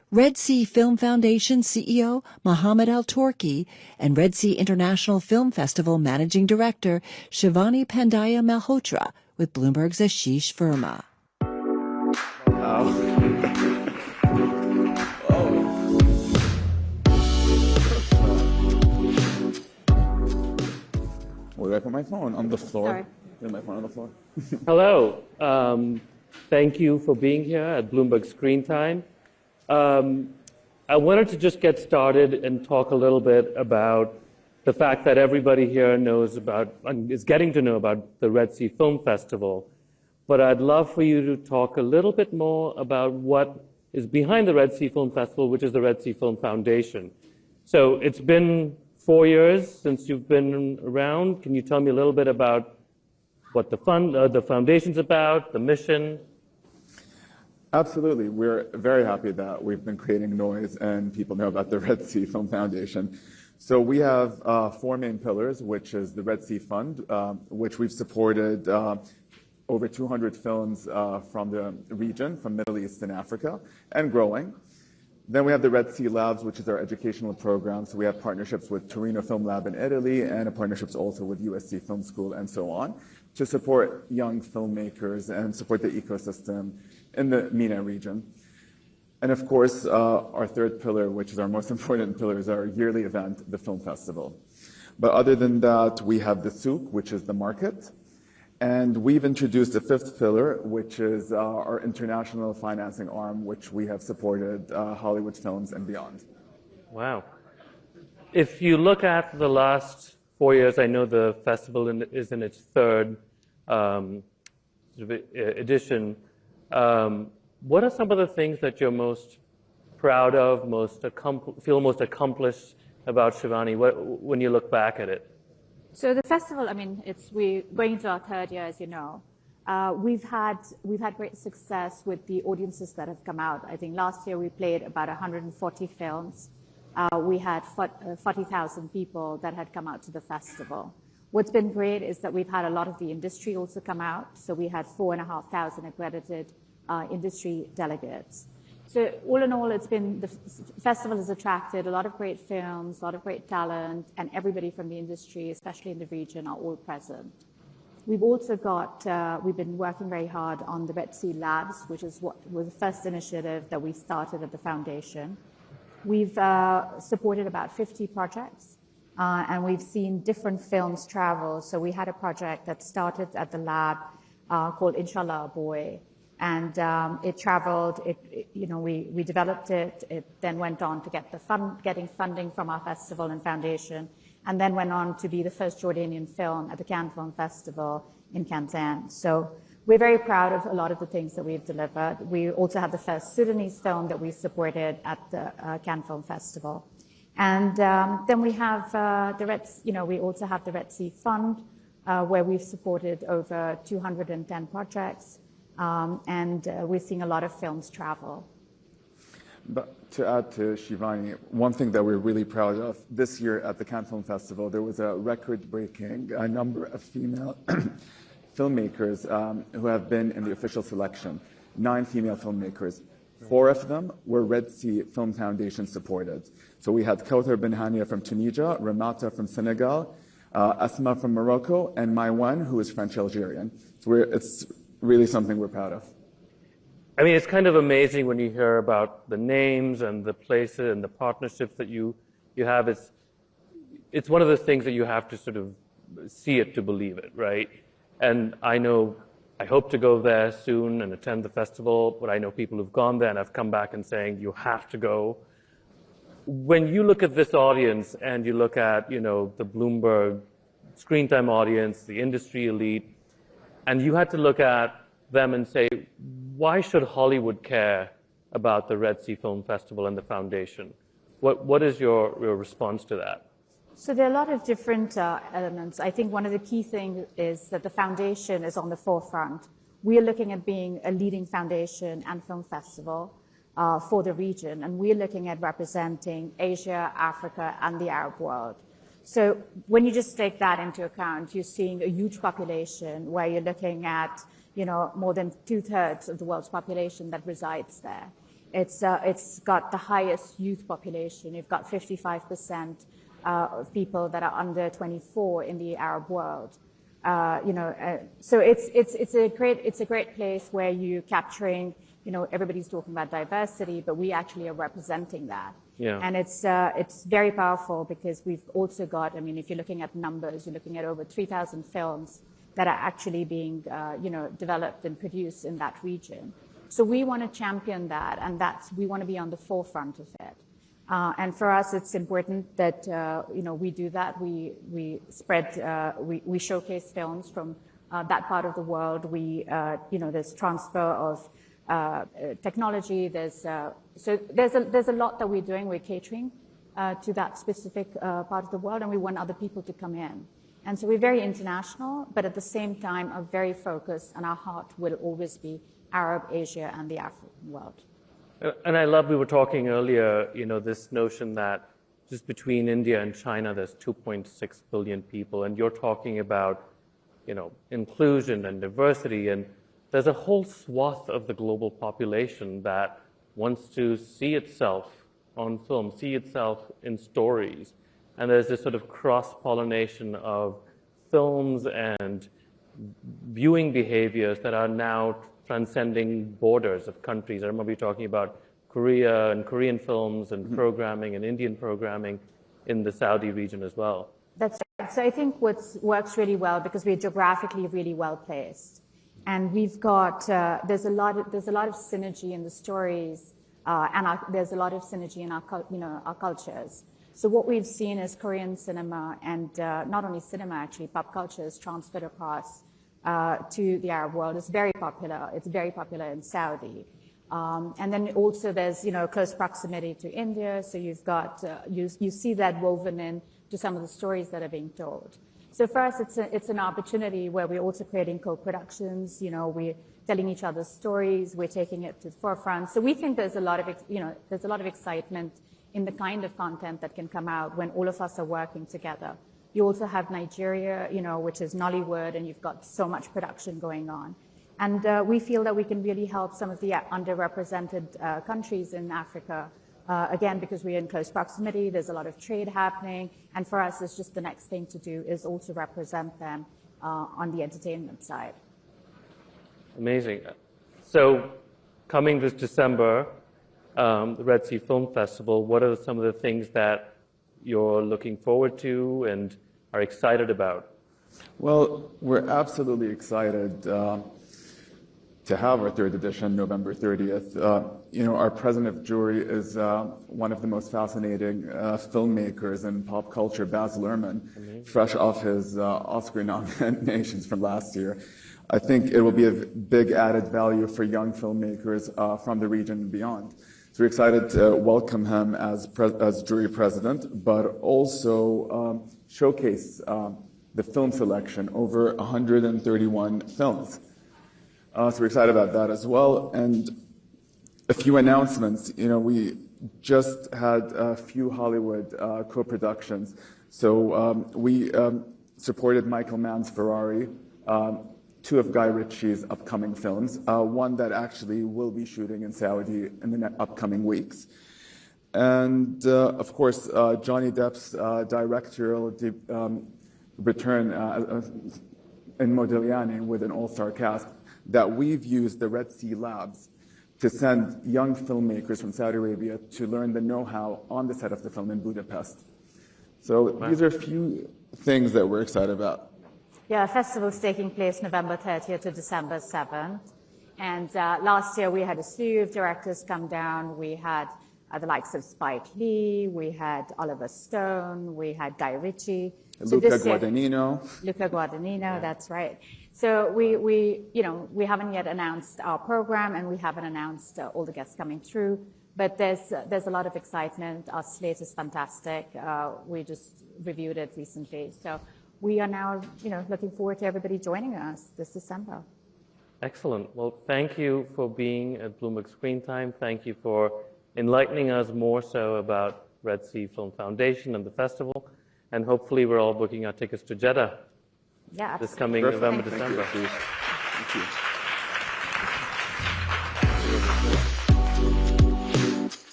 Red Sea Film Foundation CEO Mohammed Turki and Red Sea International Film Festival Managing Director Shivani Pandya Malhotra with Bloomberg's Ashish Verma. Where do I put my phone? On the floor. Sorry. Put my phone on the floor. Hello. Thank you for being here at Bloomberg Screentime. I wanted to just get started and talk a little bit about the fact that everybody here knows about, and is getting to know about the Red Sea Film Festival. But I'd love for you to talk a little bit more about what is behind the Red Sea Film Festival, which is the Red Sea Film Foundation. So it's been 4 years since you've been around. Can you tell me a little bit about what the foundation's about, the mission? Absolutely. We're very happy that we've been creating noise and people know about the Red Sea Film Foundation. So we have 4 main pillars, which is the Red Sea Fund, which we've supported over 200 films from the region, from Middle East and Africa, and growing. Then we have the Red Sea Labs, which is our educational program. So we have partnerships with Torino Film Lab in Italy and partnerships also with USC Film School and so on to support young filmmakers and support the ecosystem in the MENA region. And of course, our third pillar, which is our most important pillar, is our yearly event, the Film Festival. But other than that, we have the souk, which is the market. And we've introduced a 5th pillar, which is our international financing arm, which we have supported Hollywood films and beyond. Wow. If you look at the last 4 years, I know the festival is in its 3rd edition. What are some of the things that you're most proud of, feel most accomplished about Shivani when you look back at it? So the festival, I mean, we're going into our 3rd year, as you know. We've had great success with the audiences that have come out. I think last year we played about 140 films. We had 40,000 people that had come out to the festival. What's been great is that we've had a lot of the industry also come out. So we had 4,500 accredited industry delegates. So all in all, the festival has attracted a lot of great films, a lot of great talent, and everybody from the industry, especially in the region, are all present. We've also we've been working very hard on the Red Sea Labs, which is what was the first initiative that we started at the foundation. We've supported about 50 projects, and we've seen different films travel. So we had a project that started at the lab called Inshallah a Boy. And it traveled, we developed it. It then went on to getting funding from our festival and foundation, and then went on to be the first Jordanian film at the Cannes Film Festival in Cannes. So we're very proud of a lot of the things that we've delivered. We also had the first Sudanese film that we supported at the Cannes Film Festival. And then we have we also have the Red Sea Fund, where we've supported over 210 projects. And we're seeing a lot of films travel. But to add to Shivani, one thing that we're really proud of, this year at the Cannes Film Festival, there was a record-breaking number of female filmmakers who have been in the official selection, 9 female filmmakers. 4 of them were Red Sea Film Foundation supported. So we had Kauthar Ben Hania from Tunisia, Ramata from Senegal, Asma from Morocco, and Maiwan, who is French-Algerian. So it's really something we're proud of. I mean, it's kind of amazing when you hear about the names and the places and the partnerships that you have. It's one of those things that you have to sort of see it to believe it, right? And I hope to go there soon and attend the festival, but I know people who've gone there and have come back and saying, you have to go. When you look at this audience and you look at, the Bloomberg Screentime audience, the industry elite, and you had to look at them and say, why should Hollywood care about the Red Sea Film Festival and the foundation? What is your response to that? So there are a lot of different elements. I think one of the key things is that the foundation is on the forefront. We are looking at being a leading foundation and film festival for the region, and we're looking at representing Asia, Africa, and the Arab world. So when you just take that into account, you're seeing a huge population where you're looking at, more than 2/3 of the world's population that resides there. It's got the highest youth population. You've got 55% of people that are under 24 in the Arab world. So it's a great place where you're capturing, everybody's talking about diversity, but we actually are representing that. Yeah. And it's very powerful because we've also got, if you're looking at numbers, you're looking at over 3,000 films that are actually being, developed and produced in that region. So we want to champion that, and we want to be on the forefront of it. And for us, it's important that, we do that. We spread, we showcase films from that part of the world. There's transfer of technology. So there's a lot that we're doing. We're catering to that specific part of the world, and we want other people to come in. And so we're very international, but at the same time are very focused, and our heart will always be Arab, Asia, and the African world. And I love, we were talking earlier, this notion that just between India and China, there's 2.6 billion people, and you're talking about, inclusion and diversity, and there's a whole swath of the global population that wants to see itself on film, see itself in stories. And there's this sort of cross-pollination of films and viewing behaviors that are now transcending borders of countries. I remember you talking about Korea and Korean films and programming and Indian programming in the Saudi region as well. That's right. So I think what works really well, because we're geographically really well placed, and we've got there's a lot of synergy in the stories, and there's a lot of synergy in our cultures. So what we've seen is Korean cinema, and not only cinema, actually, pop culture is transferred across to the Arab world. It's very popular. It's very popular in Saudi. And then also there's, close proximity to India. So you've got, you see that woven in to some of the stories that are being told. So for us, it's an opportunity where we're also creating co-productions. We're telling each other's stories. We're taking it to the forefront. So we think there's a lot of excitement in the kind of content that can come out when all of us are working together. You also have Nigeria, which is Nollywood, and you've got so much production going on. And we feel that we can really help some of the underrepresented countries in Africa, again, because we're in close proximity, there's a lot of trade happening, and for us, it's just the next thing to do is also represent them on the entertainment side. Amazing. So coming this December, the Red Sea Film Festival, what are some of the things that you're looking forward to and are excited about? Well, we're absolutely excited to have our third edition, November 30th. Our president of jury is one of the most fascinating filmmakers in pop culture, Baz Luhrmann, fresh off his Oscar nominations from last year. I think it will be a big added value for young filmmakers from the region and beyond. So we're excited to welcome him as jury president, but also showcase the film selection, over 131 films. So we're excited about that as well. And a few announcements. We just had a few Hollywood co-productions. So we supported Michael Mann's Ferrari, two of Guy Ritchie's upcoming films, one that actually will be shooting in Saudi in the upcoming weeks. And of course, Johnny Depp's directorial return in Modigliani with an all-star cast, that we've used the Red Sea Labs to send young filmmakers from Saudi Arabia to learn the know-how on the set of the film in Budapest. So these are a few things that we're excited about. Yeah, the festival is taking place November 30th to December 7th. And last year we had a slew of directors come down. We had the likes of Spike Lee, we had Oliver Stone, we had Guy Ritchie. Luca Guadagnino. Luca Guadagnino, that's right. So we haven't yet announced our program, and we haven't announced all the guests coming through. But there's a lot of excitement. Our slate is fantastic. We just reviewed it recently. So we are now, looking forward to everybody joining us this December. Excellent. Well, thank you for being at Bloomberg Screentime. Thank you for enlightening us more so about Red Sea Film Foundation and the festival. And hopefully we're all booking our tickets to Jeddah this coming November, December. Thank you.